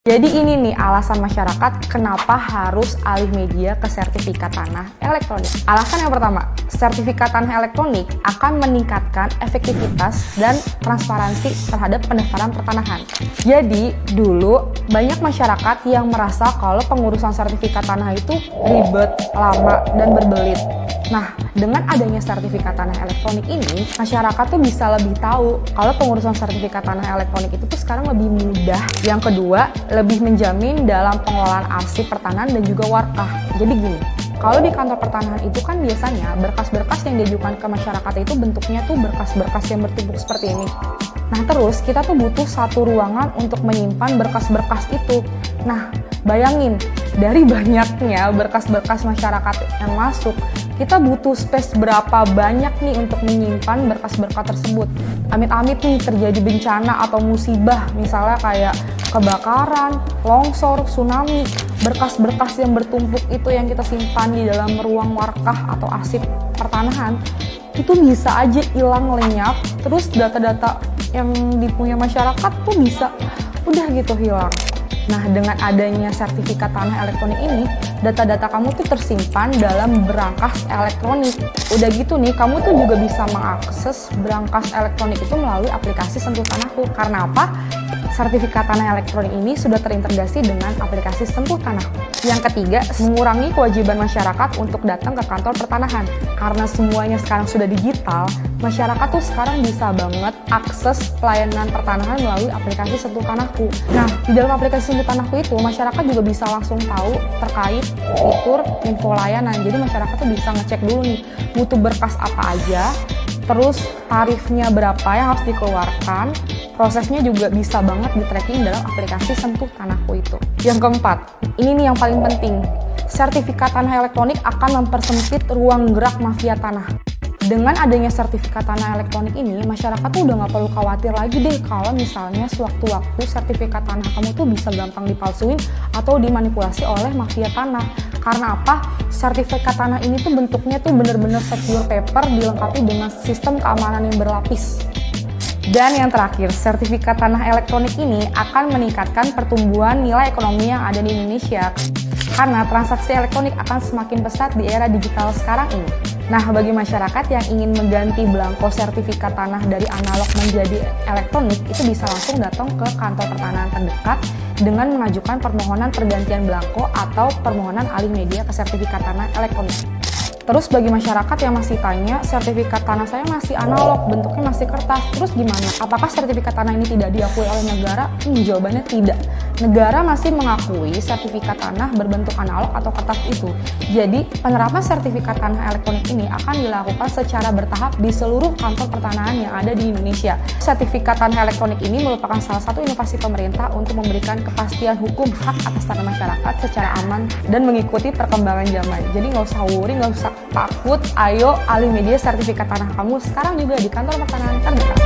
Jadi ini nih alasan masyarakat kenapa harus alih media ke sertifikat tanah elektronik. Alasan yang pertama, sertifikat tanah elektronik akan meningkatkan efektivitas dan transparansi terhadap pendaftaran pertanahan. Jadi dulu banyak masyarakat yang merasa kalau pengurusan sertifikat tanah itu ribet, lama, dan berbelit. Nah, dengan adanya sertifikat tanah elektronik ini, masyarakat tuh bisa lebih tahu kalau pengurusan sertifikat tanah elektronik itu tuh sekarang lebih mudah. Yang kedua, lebih menjamin dalam pengelolaan arsip pertanahan dan juga warkah. Jadi gini, kalau di kantor pertanahan itu kan biasanya berkas-berkas yang diajukan ke masyarakat itu bentuknya tuh berkas-berkas yang bertumpuk seperti ini. Nah terus kita tuh butuh satu ruangan untuk menyimpan berkas-berkas itu. Nah bayangin, dari banyaknya berkas-berkas masyarakat yang masuk, kita butuh space berapa banyak nih untuk menyimpan berkas-berkas tersebut. Amit-amit nih terjadi bencana atau musibah, misalnya kayak kebakaran, longsor, tsunami, berkas-berkas yang bertumpuk itu yang kita simpan di dalam ruang warkah atau arsip pertanahan, itu bisa aja hilang lenyap, terus data-data yang dipunya masyarakat tuh bisa udah gitu hilang. Nah, dengan adanya sertifikat tanah elektronik ini, data-data kamu tuh tersimpan dalam berangkas elektronik. Udah gitu nih, kamu tuh juga bisa mengakses berangkas elektronik itu melalui aplikasi Sentuh Tanahku. Karena apa? Sertifikat tanah elektronik ini sudah terintegrasi dengan aplikasi Sentuh Tanahku. Yang ketiga, mengurangi kewajiban masyarakat untuk datang ke kantor pertanahan. Karena semuanya sekarang sudah digital, masyarakat tuh sekarang bisa banget akses pelayanan pertanahan melalui aplikasi Sentuh Tanahku. Nah, di dalam aplikasi Sentuh Tanahku itu, masyarakat juga bisa langsung tahu terkait fitur info layanan. Jadi masyarakat tuh bisa ngecek dulu nih, butuh berkas apa aja, terus tarifnya berapa yang harus dikeluarkan. Prosesnya juga bisa banget di-tracking dalam aplikasi Sentuh Tanahku itu. Yang keempat, ini nih yang paling penting. Sertifikat tanah elektronik akan mempersempit ruang gerak mafia tanah. Dengan adanya sertifikat tanah elektronik ini, masyarakat tuh udah nggak perlu khawatir lagi deh kalau misalnya sewaktu-waktu sertifikat tanah kamu tuh bisa gampang dipalsuin atau dimanipulasi oleh mafia tanah. Karena apa? Sertifikat tanah ini tuh bentuknya tuh bener-bener secure paper dilengkapi dengan sistem keamanan yang berlapis. Dan yang terakhir, sertifikat tanah elektronik ini akan meningkatkan pertumbuhan nilai ekonomi yang ada di Indonesia. Karena transaksi elektronik akan semakin pesat di era digital sekarang ini. Nah, bagi masyarakat yang ingin mengganti belangko sertifikat tanah dari analog menjadi elektronik, itu bisa langsung datang ke kantor pertanahan terdekat dengan mengajukan permohonan pergantian belangko atau permohonan alih media ke sertifikat tanah elektronik. Terus bagi masyarakat yang masih tanya, sertifikat tanah saya masih analog, bentuknya masih kertas, terus gimana? Apakah sertifikat tanah ini tidak diakui oleh negara? Jawabannya tidak. Negara masih mengakui sertifikat tanah berbentuk analog atau kertas itu. Jadi, penerapan sertifikat tanah elektronik ini akan dilakukan secara bertahap di seluruh kantor pertanahan yang ada di Indonesia. Sertifikat tanah elektronik ini merupakan salah satu inovasi pemerintah untuk memberikan kepastian hukum hak atas tanah masyarakat secara aman dan mengikuti perkembangan zaman. Jadi nggak usah worry, nggak usah takut, ayo alih media sertifikat tanah kamu sekarang juga di kantor pertanahan terdekat.